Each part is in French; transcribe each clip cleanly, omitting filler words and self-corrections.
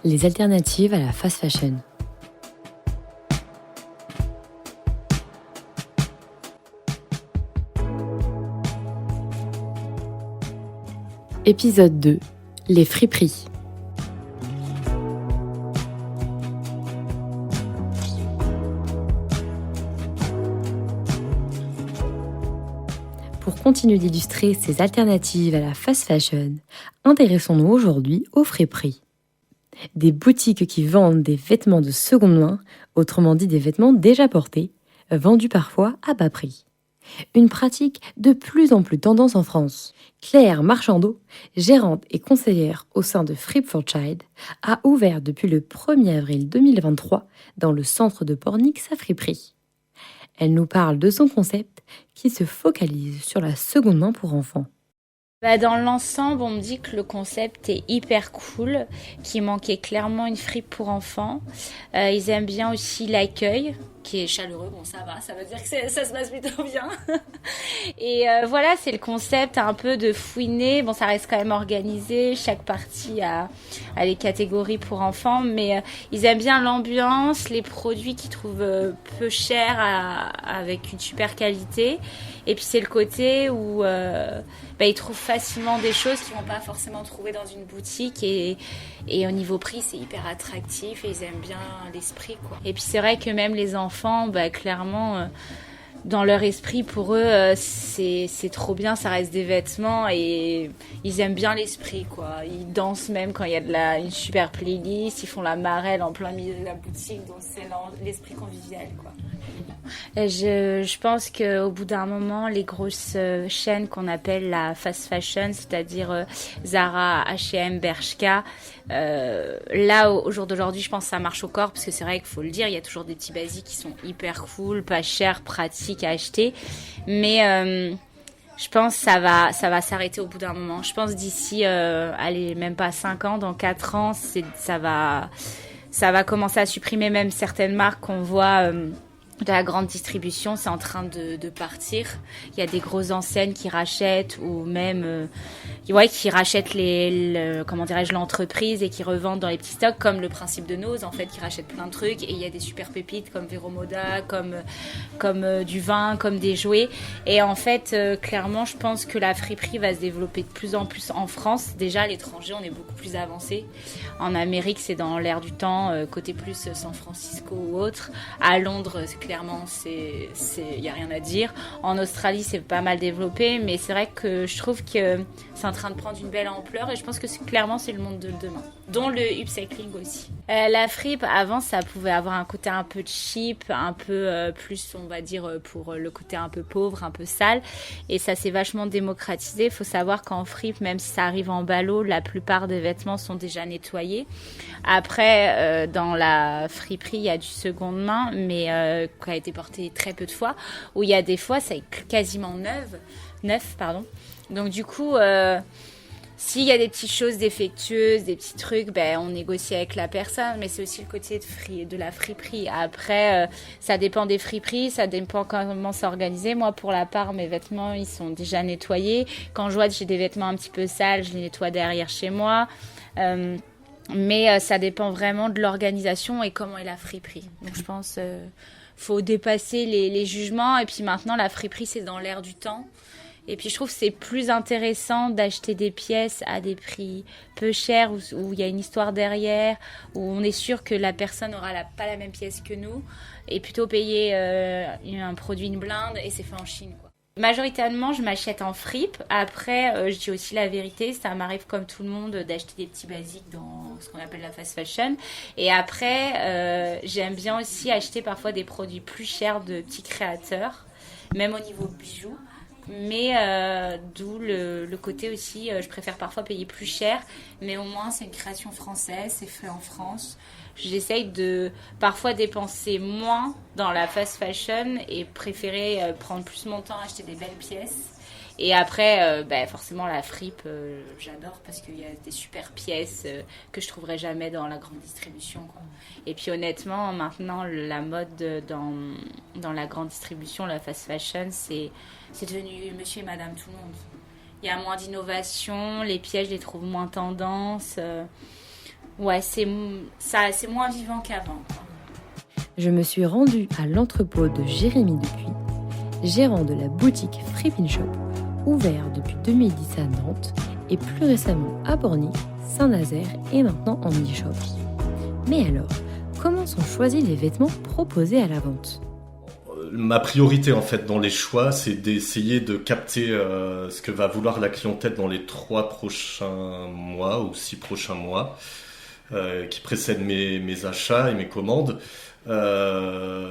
les alternatives à la fast fashion. Épisode 2. Les friperies. Pour continuer d'illustrer ces alternatives à la fast fashion, intéressons-nous aujourd'hui aux friperies. Des boutiques qui vendent des vêtements de seconde main, autrement dit des vêtements déjà portés, vendus parfois à bas prix. Une pratique de plus en plus tendance en France. Claire Marchandeau, gérante et conseillère au sein de Fripe for Child, a ouvert depuis le 1er avril 2023 dans le centre de Pornic sa friperie. Elle nous parle de son concept qui se focalise sur la seconde main pour enfants. Dans l'ensemble, on me dit que le concept est hyper cool, qu'il manquait clairement une fripe pour enfants. Ils aiment bien aussi l'accueil, qui est chaleureux. Bon, ça va, ça veut dire que ça se passe plutôt bien. Et voilà, c'est le concept un peu de fouiner. Bon, ça reste quand même organisé. Chaque partie a les catégories pour enfants, mais ils aiment bien l'ambiance, les produits qu'ils trouvent peu chers avec une super qualité. Et puis c'est le côté où ils trouvent facilement des choses qu'ils vont pas forcément trouver dans une boutique et au niveau prix c'est hyper attractif et ils aiment bien l'esprit quoi. Et puis c'est vrai que même les enfants clairement dans leur esprit pour eux c'est trop bien, ça reste des vêtements et ils aiment bien l'esprit quoi. Ils dansent même quand il y a une super playlist, ils font la marelle en plein milieu de la boutique, donc c'est l'esprit convivial quoi. Je pense qu'au bout d'un moment, les grosses chaînes qu'on appelle la fast fashion, c'est-à-dire Zara, H&M, Bershka, là, au jour d'aujourd'hui, je pense que ça marche au corps, parce que c'est vrai qu'il faut le dire, il y a toujours des petits basiques qui sont hyper cool, pas chers, pratiques à acheter, mais je pense que ça va s'arrêter au bout d'un moment. Je pense d'ici, allez, même pas 5 ans, dans 4 ans, ça va commencer à supprimer même certaines marques qu'on voit de la grande distribution, c'est en train de partir. Il y a des grosses enseignes qui rachètent ou même qui rachètent l'entreprise et qui revendent dans les petits stocks, comme le principe de Nose en fait, qui rachète plein de trucs et il y a des super pépites comme Vero Moda, comme du vin, comme des jouets et en fait clairement je pense que la friperie va se développer de plus en plus en France. Déjà à l'étranger on est beaucoup plus avancé. En Amérique c'est dans l'air du temps, côté plus San Francisco ou autre. À Londres clairement, il n'y a rien à dire. En Australie, c'est pas mal développé, mais c'est vrai que je trouve que c'est en train de prendre une belle ampleur et je pense que clairement, c'est le monde de demain, dont le upcycling aussi. La fripe, avant, ça pouvait avoir un côté un peu cheap, un peu plus, on va dire, pour le côté un peu pauvre, un peu sale, et ça s'est vachement démocratisé. Il faut savoir qu'en fripe, même si ça arrive en ballot, la plupart des vêtements sont déjà nettoyés. Après, dans la friperie, il y a du seconde main, mais qui a été porté très peu de fois, où il y a des fois, ça est quasiment neuf. Donc du coup, s'il y a des petites choses défectueuses, des petits trucs, on négocie avec la personne, mais c'est aussi le côté de la friperie. Après, ça dépend des friperies, ça dépend comment c'est organisé. Moi, pour la part, mes vêtements, ils sont déjà nettoyés. Quand je vois que j'ai des vêtements un petit peu sales, je les nettoie derrière chez moi. Mais ça dépend vraiment de l'organisation et comment est la friperie. Donc je pense faut dépasser les jugements et puis maintenant la friperie c'est dans l'air du temps. Et puis je trouve que c'est plus intéressant d'acheter des pièces à des prix peu chers où il y a une histoire derrière, où on est sûr que la personne n'aura pas la même pièce que nous et plutôt payer un produit, une blinde et c'est fait en Chine quoi. Majoritairement, je m'achète en fripe. Après, je dis aussi la vérité, ça m'arrive comme tout le monde d'acheter des petits basiques dans ce qu'on appelle la fast fashion. Et après, j'aime bien aussi acheter parfois des produits plus chers de petits créateurs, même au niveau bijoux. Mais d'où le côté aussi, je préfère parfois payer plus cher, mais au moins c'est une création française, c'est fait en France. J'essaye de parfois dépenser moins dans la fast fashion et préférer prendre plus mon temps à acheter des belles pièces. Et après, forcément la fripe, j'adore parce qu'il y a des super pièces que je trouverais jamais dans la grande distribution, quoi. Et puis honnêtement, maintenant la mode dans la grande distribution, la fast fashion, c'est devenu monsieur et madame tout le monde. Il y a moins d'innovation, les pièces je les trouve moins tendance. Ouais, c'est moins vivant qu'avant, quoi. Je me suis rendue à l'entrepôt de Jérémy Dupuis, gérant de la boutique Free Pin Shop, ouvert depuis 2010 à Nantes et plus récemment à Pornic, Saint-Nazaire et maintenant en e-shop. Mais alors, comment sont choisis les vêtements proposés à la vente ? Ma priorité en fait dans les choix, c'est d'essayer de capter ce que va vouloir la clientèle dans les 3 prochains mois ou 6 prochains mois qui précèdent mes achats et mes commandes.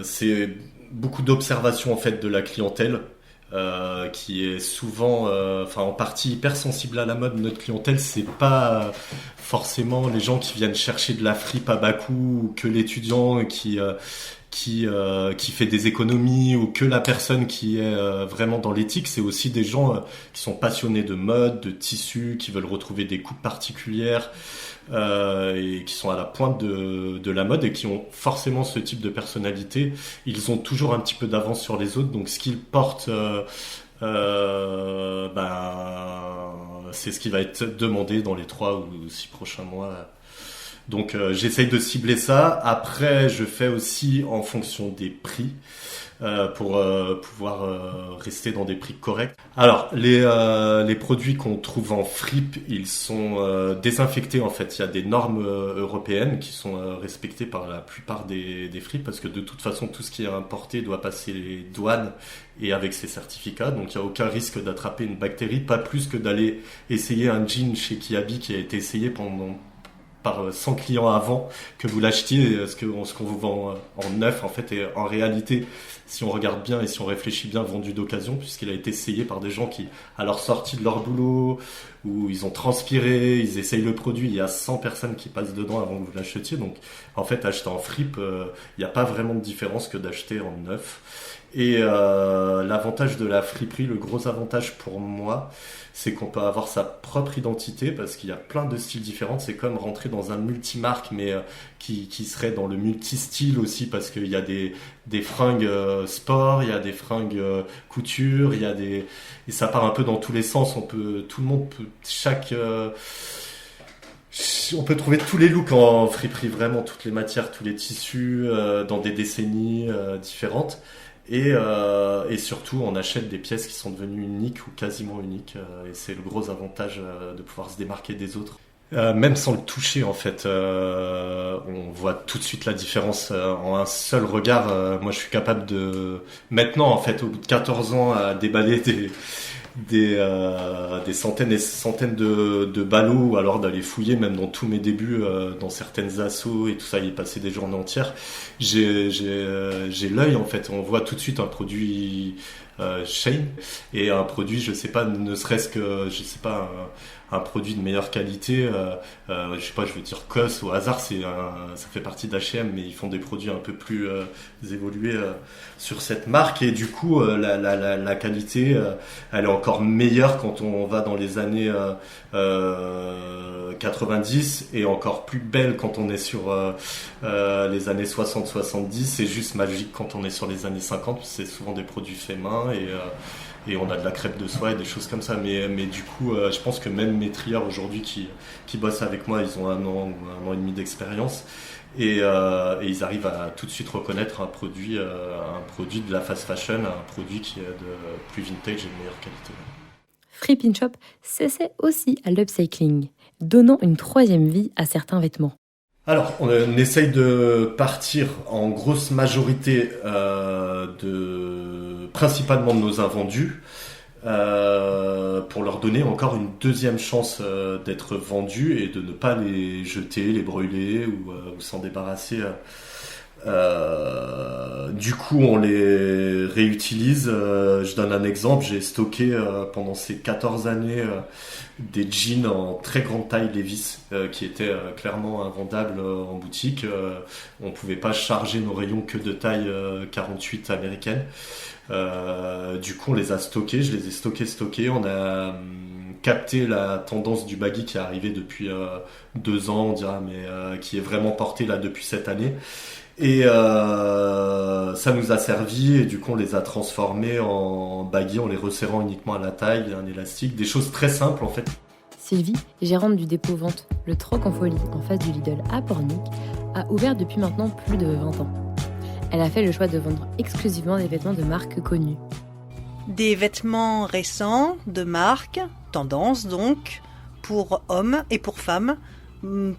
C'est beaucoup d'observation en fait de la clientèle qui est souvent, en partie hypersensible à la mode. Notre clientèle, c'est pas forcément les gens qui viennent chercher de la fripe à bas coût ou que l'étudiant qui fait des économies ou que la personne qui est vraiment dans l'éthique. C'est aussi des gens qui sont passionnés de mode, de tissus, qui veulent retrouver des coupes particulières et qui sont à la pointe de la mode et qui ont forcément ce type de personnalité. Ils ont toujours un petit peu d'avance sur les autres, donc ce qu'ils portent c'est ce qui va être demandé dans les 3 ou 6 prochains mois. Donc j'essaye de cibler ça. Après, je fais aussi en fonction des prix pour pouvoir rester dans des prix corrects. Alors les produits qu'on trouve en fripe, ils sont désinfectés en fait. Il y a des normes européennes qui sont respectées par la plupart des fripes parce que de toute façon tout ce qui est importé doit passer les douanes et avec ses certificats. Donc il n'y a aucun risque d'attraper une bactérie, pas plus que d'aller essayer un jean chez Kiabi qui a été essayé par 100 clients avant que vous l'achetiez, ce qu'on vous vend en neuf en fait est en réalité, si on regarde bien et si on réfléchit bien, vendu d'occasion puisqu'il a été essayé par des gens qui, à leur sortie de leur boulot, où ils ont transpiré, ils essayent le produit, il y a 100 personnes qui passent dedans avant que vous l'achetiez. Donc en fait, acheter en fripe, il n'y a pas vraiment de différence que d'acheter en neuf. Et l'avantage de la friperie, le gros avantage pour moi, c'est qu'on peut avoir sa propre identité parce qu'il y a plein de styles différents. C'est comme rentrer dans un multimarque, mais qui serait dans le multi-style aussi parce qu'il y a des fringues sport, il y a des fringues couture, et ça part un peu dans tous les sens. Tout le monde peut, on peut trouver tous les looks en friperie, vraiment toutes les matières, tous les tissus dans des décennies différentes. Et surtout, on achète des pièces qui sont devenues uniques ou quasiment uniques. Et c'est le gros avantage de pouvoir se démarquer des autres. Même sans le toucher, en fait, on voit tout de suite la différence en un seul regard. Moi, je suis capable maintenant, en fait, au bout de 14 ans, à déballer des centaines et centaines de ballots, ou alors d'aller fouiller même dans tous mes débuts dans certaines assos et tout ça, y passer des journées entières. J'ai l'œil en fait, on voit tout de suite un produit Shein et un produit, je sais pas, ne serait-ce que un produit de meilleure qualité, je sais pas, je veux dire COS au hasard, ça fait partie d'H&M, mais ils font des produits un peu plus évolués sur cette marque et du coup la qualité elle est encore meilleure quand on va dans les années 90 et encore plus belle quand on est sur les années 60-70. C'est juste magique quand on est sur les années 50, c'est souvent des produits faits main et on a de la crêpe de soie et des choses comme ça. Mais du coup, je pense que même mes trieurs aujourd'hui qui bossent avec moi, ils ont 1 an ou 1 an et demi d'expérience. Et ils arrivent à tout de suite reconnaître un produit de la fast fashion, un produit qui est de plus vintage et de meilleure qualité. Free Pin Shop s'essaie aussi à l'upcycling, donnant une 3e vie à certains vêtements. Alors, on essaye de partir en grosse majorité principalement de nos invendus pour leur donner encore une 2e chance d'être vendus et de ne pas les jeter, les brûler ou s'en débarrasser. Du coup, on les réutilise. Je donne un exemple. J'ai stocké pendant ces 14 années des jeans en très grande taille Levi's qui étaient clairement invendables en boutique. On pouvait pas charger nos rayons que de taille 48 américaine. Du coup, on les a stockés. Je les ai stockés. On a capté la tendance du baggy qui est arrivée depuis 2 ans, on dira, mais qui est vraiment portée là depuis cette année. Et ça nous a servi et du coup on les a transformés en baggy en les resserrant uniquement à la taille, un élastique, des choses très simples en fait. Sylvie, gérante du dépôt-vente Le Troc en Folie en face du Lidl à Pornic, a ouvert depuis maintenant plus de 20 ans. Elle a fait le choix de vendre exclusivement des vêtements de marques connues. Des vêtements récents, de marque, tendance donc, pour hommes et pour femmes,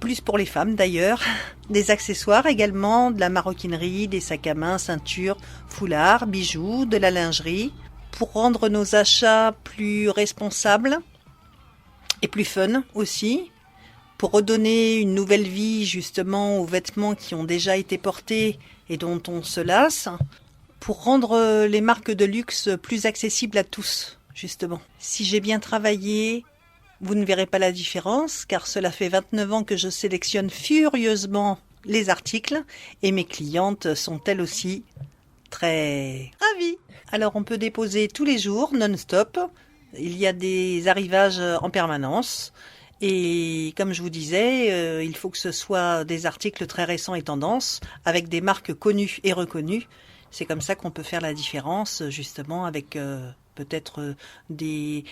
plus pour les femmes d'ailleurs. Des accessoires également, de la maroquinerie, des sacs à main, ceintures, foulards, bijoux, de la lingerie, pour rendre nos achats plus responsables et plus fun aussi, pour redonner une nouvelle vie justement aux vêtements qui ont déjà été portés et dont on se lasse, pour rendre les marques de luxe plus accessibles à tous, justement. Si j'ai bien travaillé, vous ne verrez pas la différence, car cela fait 29 ans que je sélectionne furieusement les articles, et mes clientes sont elles aussi très ravies. Alors on peut déposer tous les jours, non-stop. Il y a des arrivages en permanence. Et comme je vous disais, il faut que ce soit des articles très récents et tendances, avec des marques connues et reconnues. C'est comme ça qu'on peut faire la différence, justement, avec peut-être des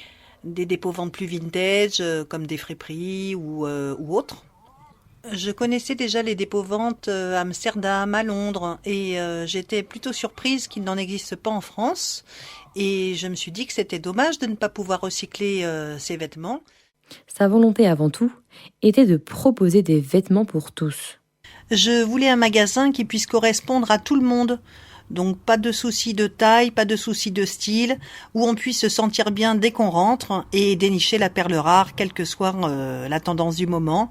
dépôts-ventes plus vintage, comme des friperies ou autres. Je connaissais déjà les dépôts-ventes à Amsterdam, à Londres, et j'étais plutôt surprise qu'il n'en existe pas en France. Et je me suis dit que c'était dommage de ne pas pouvoir recycler ces vêtements. Sa volonté avant tout était de proposer des vêtements pour tous. Je voulais un magasin qui puisse correspondre à tout le monde. Donc pas de souci de taille, pas de souci de style, où on puisse se sentir bien dès qu'on rentre et dénicher la perle rare, quelle que soit la tendance du moment,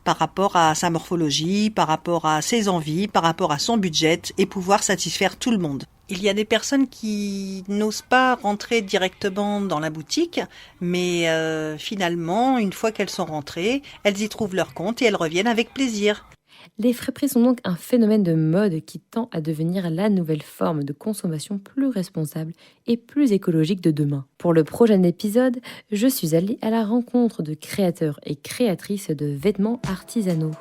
par rapport à sa morphologie, par rapport à ses envies, par rapport à son budget, et pouvoir satisfaire tout le monde. Il y a des personnes qui n'osent pas rentrer directement dans la boutique, mais finalement, une fois qu'elles sont rentrées, elles y trouvent leur compte et elles reviennent avec plaisir. Les friperies sont donc un phénomène de mode qui tend à devenir la nouvelle forme de consommation plus responsable et plus écologique de demain. Pour le prochain épisode, je suis allée à la rencontre de créateurs et créatrices de vêtements artisanaux.